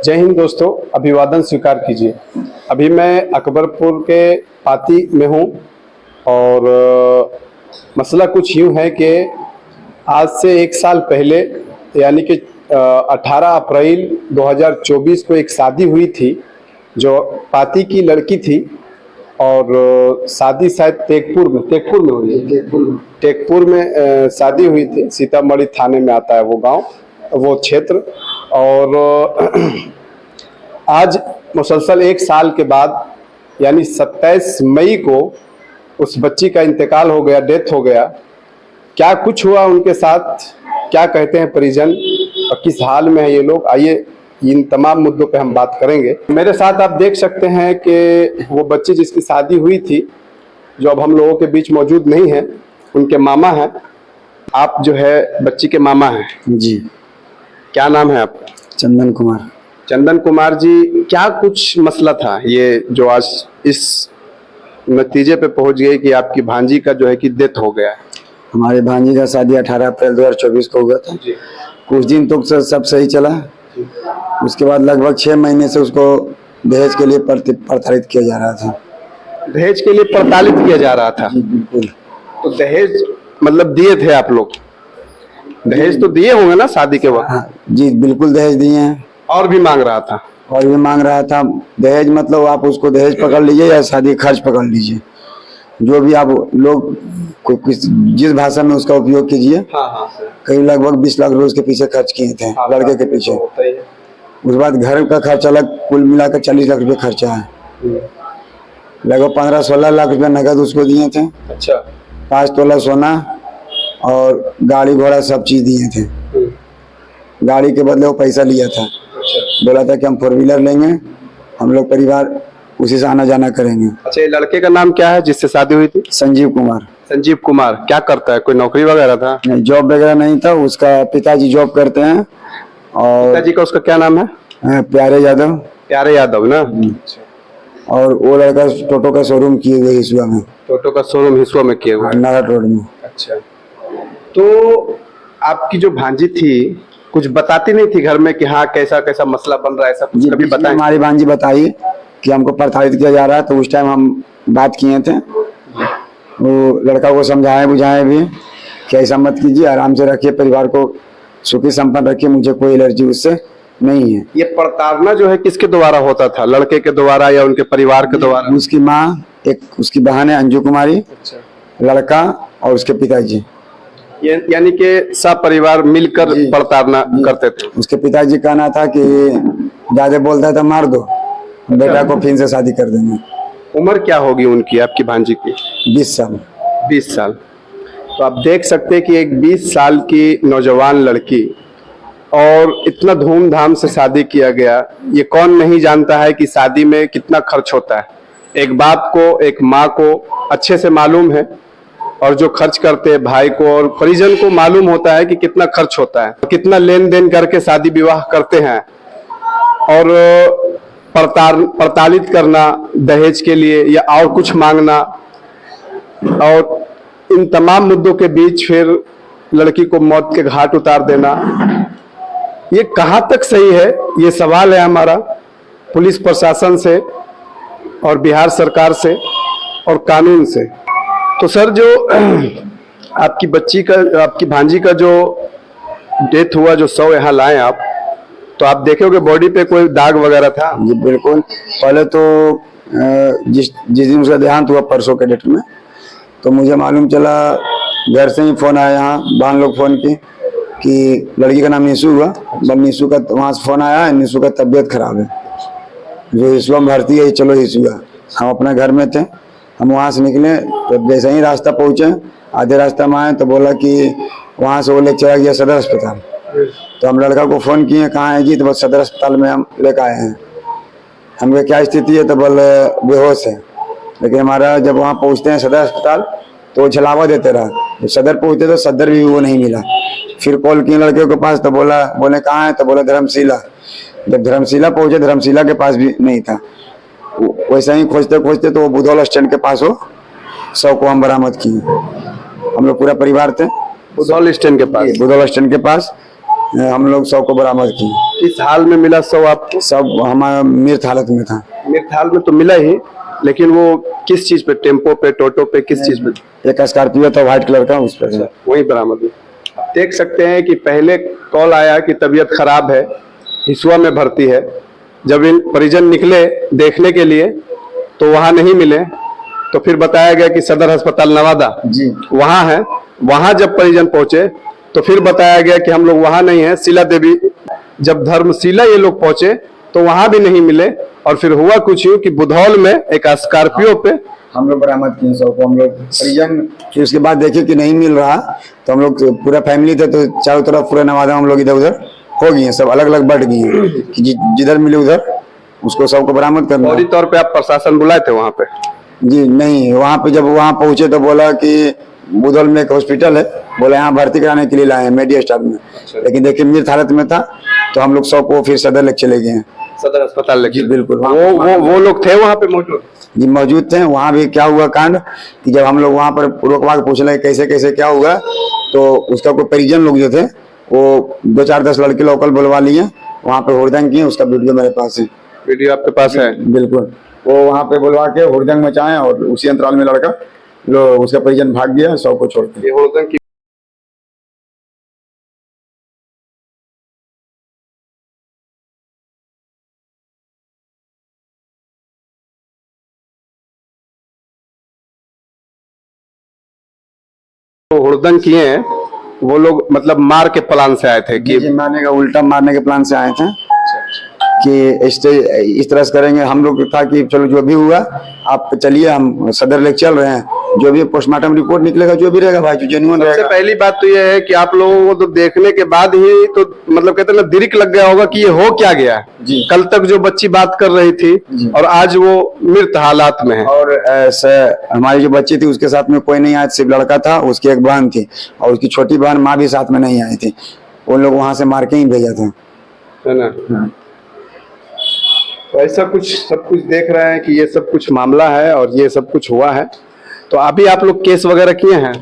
जय हिंद दोस्तों, अभिवादन स्वीकार कीजिए। अभी मैं अकबरपुर के पाती में हूँ और मसला कुछ यूँ है कि आज से एक साल पहले यानी कि 18 अप्रैल 2024 को एक शादी हुई थी जो पाती की लड़की थी और शादी शायद तेगपुर में हुई है। तेगपुर में शादी हुई थी। सीतामढ़ी थाने में आता है वो गांव, वो क्षेत्र। और आज मुसलसल एक साल के बाद यानी 27 मई को उस बच्ची का इंतकाल हो गया, डेथ हो गया। क्या कुछ हुआ उनके साथ, क्या कहते हैं परिजन और किस हाल में है ये लोग, आइए इन तमाम मुद्दों पे हम बात करेंगे। मेरे साथ आप देख सकते हैं कि वो बच्ची जिसकी शादी हुई थी, जो अब हम लोगों के बीच मौजूद नहीं है, उनके मामा हैं। आप जो है बच्ची के मामा हैं जी। क्या नाम है आपका? चंदन कुमार। चंदन कुमार जी, क्या कुछ मसला था ये जो आज इस नतीजे पे पहुंच गए कि आपकी भांजी का जो है कि डेथ हो गया है? हमारे भांजी का शादी 18 अप्रैल 2024 को हुआ था। कुछ दिन तो सब सही चला, उसके बाद लगभग 6 महीने से उसको दहेज के लिए प्रताड़ित किया जा रहा था। दहेज के लिए प्रताड़ित किया जा रहा था? जी बिल्कुल। तो दहेज मतलब दिए थे आप लोग? दहेज तो दिए होंगे ना शादी के वक्त? हाँ जी बिल्कुल, दहेज दिए हैं। और भी मांग रहा था? और भी मांग रहा था। दहेज मतलब आप उसको दहेज पकड़ लीजिए या शादी खर्च पकड़ लीजिए, जो भी आप लोग जिस भाषा में उसका उपयोग कीजिए। हाँ कई लगभग 20 लाख रुपए उसके पीछे खर्च किए थे। हाँ, लड़के के पीछे। उस बाद घर का खर्च अलग, कुल मिलाकर 40 लाख रुपए खर्चा है। लगभग 15-16 लाख रुपए नगद उसको दिए थे। अच्छा। 5 तोला सोना और गाड़ी घोड़ा सब चीज दिए थे। गाड़ी के बदले वो पैसा लिया था। बोला था कि हम 4 व्हीलर लेंगे, हम लोग परिवार उसी से आना जाना करेंगे। अच्छा, ये लड़के का नाम क्या है जिससे शादी हुई थी? संजीव कुमार। संजीव कुमार क्या करता है? कोई नौकरी वगैरह था? नहीं, जॉब वगैरह नहीं था। उसका पिताजी जॉब करते हैं। और पिताजी का उसका क्या नाम है? प्यारे यादव। प्यारे यादव ना? और वो लड़का टोटो का शोरूम किए हुए हिसुआ में। टोटो का शोरूम हिसुआ में किए हुए? नारायण रोड में। अच्छा, तो आपकी जो भांजी थी कुछ बताती नहीं थी घर में कि हाँ कैसा कैसा मसला बन रहा है, ऐसा कुछ कभी बताया? हमारी भांजी बताई कि हमको प्रताड़ित किया जा रहा है, तो उस टाइम हम बात किए थे। वो लड़का को समझाए बुझाए भी कि ऐसा मत कीजिए, आराम से रखिए, परिवार को सुखी संपन्न रखिए, मुझे कोई एलर्जी उससे नहीं है। ये प्रताड़ना जो है किसके द्वारा होता था? लड़के के द्वारा या उनके परिवार के द्वारा? उसकी माँ, एक उसकी बहन है अंजू कुमारी। अच्छा। लड़का और उसके पिताजी, यानी कि सब परिवार मिलकर प्रताड़ना करते थे। उसके पिताजी कहना था कि ज्यादा बोलता था मार दो, बेटा को फिर से शादी कर देंगे। उम्र क्या होगी उनकी, आपकी भांजी की? 20 साल। 20 साल। तो आप देख सकते हैं कि एक 20 साल की नौजवान लड़की और इतना धूमधाम से शादी किया गया। ये कौन नहीं जानता है कि शादी में कितना खर्च होता है। एक बाप को, एक माँ को अच्छे से मालूम है, और जो खर्च करते हैं भाई को और परिजन को मालूम होता है कि कितना खर्च होता है, कितना लेन देन करके शादी विवाह करते हैं। और प्रताड़ित करना दहेज के लिए या और कुछ मांगना, और इन तमाम मुद्दों के बीच फिर लड़की को मौत के घाट उतार देना, ये कहां तक सही है? ये सवाल है हमारा पुलिस प्रशासन से और बिहार सरकार से और कानून से। तो सर, जो आपकी बच्ची का, आपकी भांजी का जो डेथ हुआ, जो शव यहाँ लाए आप, तो आप देखोगे बॉडी पे कोई दाग वगैरह था? जी बिल्कुल। पहले तो जिस दिन उसका देहांत हुआ परसों के डेट में, तो मुझे मालूम चला, घर से ही फोन आया, यहाँ बहन लोग फोन की कि लड़की का नाम निशु हुआ। निशु का वहाँ से फोन आया, निशु का तबीयत खराब है, जो हिसुआ में भर्ती है, चलो हिसुआ। हम अपने घर में थे, हम वहाँ से निकले, तो जैसे ही रास्ता पहुँचे, आधे रास्ता में आए तो बोला कि वहाँ से वो ले चला गया सदर अस्पताल। तो हम लड़का को फ़ोन किए, कहाँ है जी? तो बस सदर अस्पताल में हम लेकर आए हैं। हमने क्या स्थिति है? तो बोले बेहोश है। लेकिन हमारा जब वहाँ पहुँचते हैं सदर अस्पताल, तो वो छलावा देते रहा। जब सदर पहुँचते तो सदर भी वो नहीं मिला। फिर कॉल किए लड़के के पास, तो बोले कहाँ है? तो बोले धर्मशिला। जब धर्मशिला पहुँचे, धर्मशिला के पास भी नहीं था। वैसे ही खोजते खोजते तो वो बुधौल स्टैंड के पास हो शव को हम बरामद किए। हम लोग पूरा परिवार थे बुधौल स्टैंड के पास। बुधौल स्टैंड के पास हम लोग 100 को बरामद किए। किस हाल में मिला 100 आपको? सब हमारा मृत हालत में था। मृत हाल में तो मिला ही, लेकिन वो किस चीज पे, टेम्पो पे, टोटो पे, किस चीज पे? एक स्कॉर्पियो था व्हाइट कलर का, उस पर। वही बरामद हुआ। देख सकते हैं कि पहले कॉल आया कि तबीयत खराब है, हिसुआ में भर्ती है। जब इन परिजन निकले देखने के लिए तो वहां नहीं मिले, तो फिर बताया गया कि सदर अस्पताल नवादा जी वहां है। वहां जब परिजन पहुंचे तो फिर बताया गया कि हम लोग वहां नहीं है, शिला देवी। जब धर्मशिला ये लोग पहुंचे तो वहां भी नहीं मिले, और फिर हुआ कुछ यूं कि बुधौल में एक स्कॉर्पियो पे हम लोग बरामद किए 100 को। हम लोग परिजन फिर उसके बाद देखे कि नहीं मिल रहा, तो हम लोग पूरा फैमिली थे, तो चारों तरफ पूरा नवादा हम लोग इधर उधर हो गए, सब अलग अलग बढ़ गए हैं कि जिधर मिले उधर उसको सबको बरामद करना। फौरी तौर पे आप प्रशासन बुलाए थे वहां पे? जी नहीं, वहाँ पे जब वहाँ पहुंचे तो बोला कि बुधौल में एक हॉस्पिटल है, बोला यहाँ भर्ती कराने के लिए लाए हैं मेडिया स्टाफ में। लेकिन देखिए मृत हालत में था, तो हम लोग 100 को फिर सदर लेके चले गए हैं। सदर अस्पताल लेके? जी बिल्कुल। वो लोग थे वहां पे मौजूद? जी मौजूद थे। वहाँ भी क्या हुआ कांड कि जब हम लोग वहाँ पर रोकवा के पूछ रहे कैसे कैसे क्या हुआ, तो उसका कोई परिजन लोग जो थे वो 2-4-10 लड़के लोकल बुलवा लिए, वहाँ पे हुड़दंग किए। उसका वीडियो मेरे पास है। वीडियो आपके पास है? बिल्कुल। वो वहाँ पे बुलवा के हुड़दंग मचाए, और उसी अंतराल में लड़का उसका परिजन भाग गया 100 को छोड़ के। ये हुड़दंग की हुड़दंग किए हैं वो लोग, मतलब मार के प्लान से आए थे कि मारने का, उल्टा मारने के प्लान से आए थे कि इस तरह से करेंगे। हम लोग था कि चलो जो भी हुआ आप चलिए, हम सदर लेके चल रहे हैं, जो भी पोस्टमार्टम रिपोर्ट निकलेगा जो भी रहेगा भाई, जो जेन्युइन रहेगा। सबसे पहली बात तो ये है कि आप लोगों को तो देखने के बाद ही तो मतलब कहते हैं ना, दिरिक लग गया होगा कि ये हो क्या गया जी। कल तक जो बच्ची बात कर रही थी और आज वो मृत हालात में है। और हमारी जो बच्ची थी उसके साथ में कोई नहीं आया, सिर्फ लड़का था, उसकी एक बहन थी, और उसकी छोटी बहन माँ भी साथ में नहीं आई थी। वो लोग वहां से मार के ही भेजा था, है ना? तो ऐसा कुछ सब कुछ देख रहे हैं कि ये सब कुछ मामला है और ये सब कुछ हुआ है। तो अभी आप लोग केस वगैरह किए हैं?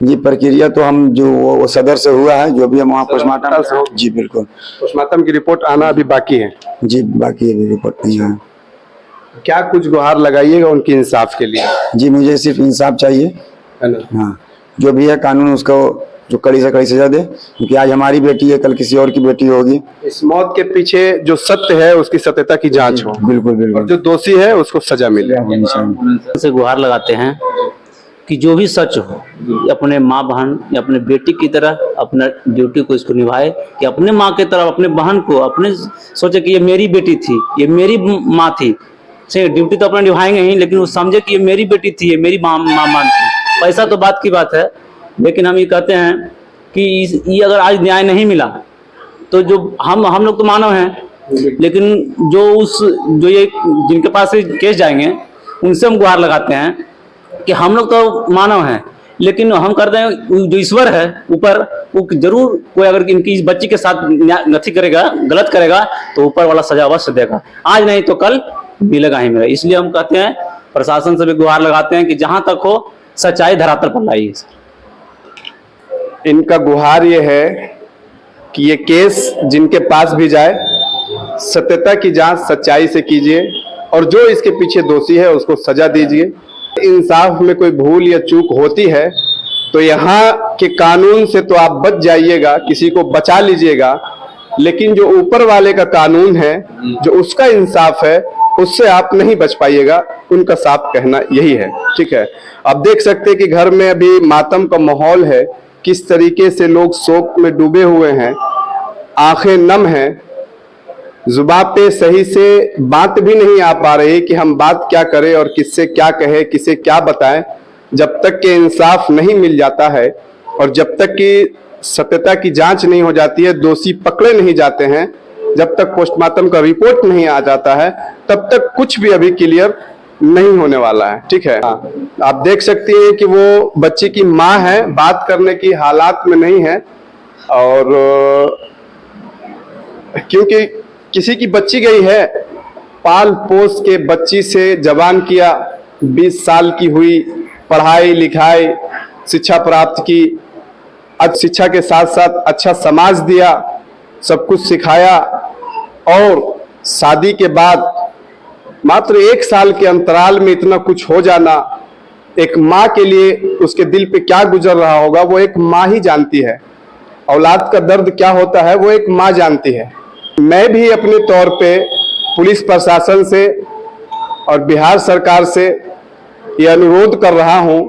जी प्रक्रिया तो हम जो वो सदर से हुआ है, जो भी हम वहाँ पोस्टमार्टम से। जी बिल्कुल। पोस्टमार्टम की रिपोर्ट आना अभी बाकी है? जी बाकी अभी रिपोर्ट नहीं है। क्या कुछ गुहार लगाइएगा उनकी इंसाफ के लिए? जी मुझे सिर्फ इंसाफ चाहिए, है ना? हाँ जो भी है कानून उसको जो कड़ी से कड़ी सजा दे, क्योंकि आज हमारी बेटी है, कल किसी और की बेटी होगी। इस मौत के पीछे जो सत्य है उसकी सत्यता की जांच हो। बिल्कुल बिल्कुल। और जो दोषी है उसको सजा मिले। से गुहार लगाते हैं कि जो भी सच हो, अपने माँ बहन या अपने बेटी की तरह अपना ड्यूटी को इसको निभाए, कि अपने माँ की तरह अपने बहन को अपने सोचे कि ये मेरी बेटी थी, ये मेरी माँ थी। से ड्यूटी तो अपना निभाएंगे ही, लेकिन वो समझे कि ये मेरी बेटी थी, ये मेरी माँ थी। पैसा तो बात की बात है, लेकिन हम ये कहते हैं कि ये अगर आज न्याय नहीं मिला तो जो हम लोग तो मानव हैं, लेकिन जो ये जिनके पास केस जाएंगे उनसे हम गुहार लगाते हैं कि हम लोग तो मानव हैं, लेकिन हम करते हैं जो ईश्वर है ऊपर, वो जरूर कोई अगर इनकी इस बच्ची के साथ नथी करेगा, गलत करेगा, तो ऊपर वाला सजा अवश्य देगा। आज नहीं तो कल मिलेगा ही मिलेगा। इसलिए हम कहते हैं, प्रशासन से भी गुहार लगाते हैं कि जहां तक हो सच्चाई धरातल पर लाइए। इनका गुहार ये है कि ये केस जिनके पास भी जाए, सत्यता की जांच सच्चाई से कीजिए, और जो इसके पीछे दोषी है उसको सजा दीजिए। इंसाफ में कोई भूल या चूक होती है तो यहाँ के कानून से तो आप बच जाइएगा, किसी को बचा लीजिएगा, लेकिन जो ऊपर वाले का कानून है, जो उसका इंसाफ है, उससे आप नहीं बच पाइएगा। उनका साफ कहना यही है। ठीक है, आप देख सकते हैं कि घर में अभी मातम का माहौल है, किस तरीके से लोग शोक में डूबे हुए हैं, आंखें नम हैं, जुबान पे सही से बात भी नहीं आ पा रही कि हम बात क्या करें और किससे क्या कहे, किसे क्या बताएं। जब तक कि इंसाफ नहीं मिल जाता है और जब तक कि सत्यता की जांच नहीं हो जाती है, दोषी पकड़े नहीं जाते हैं, जब तक पोस्टमार्टम का रिपोर्ट नहीं आ जाता है, तब तक कुछ भी अभी क्लियर नहीं होने वाला है। ठीक है, आप देख सकती हैं कि वो बच्ची की माँ है, बात करने की हालात में नहीं है, और क्योंकि किसी की बच्ची गई है, पाल पोस के बच्ची से जवान किया, 20 साल की हुई, पढ़ाई लिखाई शिक्षा प्राप्त की, अच्छी शिक्षा के साथ साथ अच्छा समाज दिया, सब कुछ सिखाया। और शादी के बाद मात्र 1 साल के अंतराल में इतना कुछ हो जाना, एक माँ के लिए उसके दिल पे क्या गुजर रहा होगा वो एक माँ ही जानती है। औलाद का दर्द क्या होता है वो एक माँ जानती है। मैं भी अपने तौर पे पुलिस प्रशासन से और बिहार सरकार से ये अनुरोध कर रहा हूं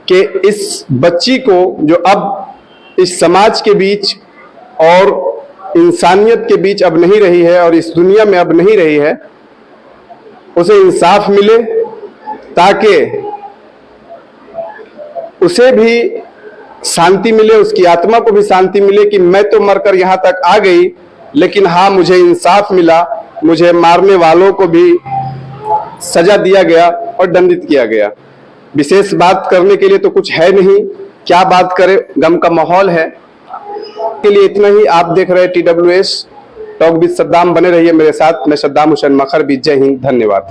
कि इस बच्ची को जो अब इस समाज के बीच और इंसानियत के बीच अब नहीं रही है और इस दुनिया में अब नहीं रही है, उसे इंसाफ मिले, ताकि उसे भी शांति मिले, उसकी आत्मा को भी शांति मिले कि मैं तो मरकर यहाँ तक आ गई, लेकिन हाँ मुझे इंसाफ मिला, मुझे मारने वालों को भी सजा दिया गया और दंडित किया गया। विशेष बात करने के लिए तो कुछ है नहीं, क्या बात करें, गम का माहौल है। के लिए इतना ही। आप देख रहे हैं TWS टॉक विद सद्दाम, बने रहिए मेरे साथ। मैं सद्दाम हुसैन मखर भी। जय हिंद, धन्यवाद।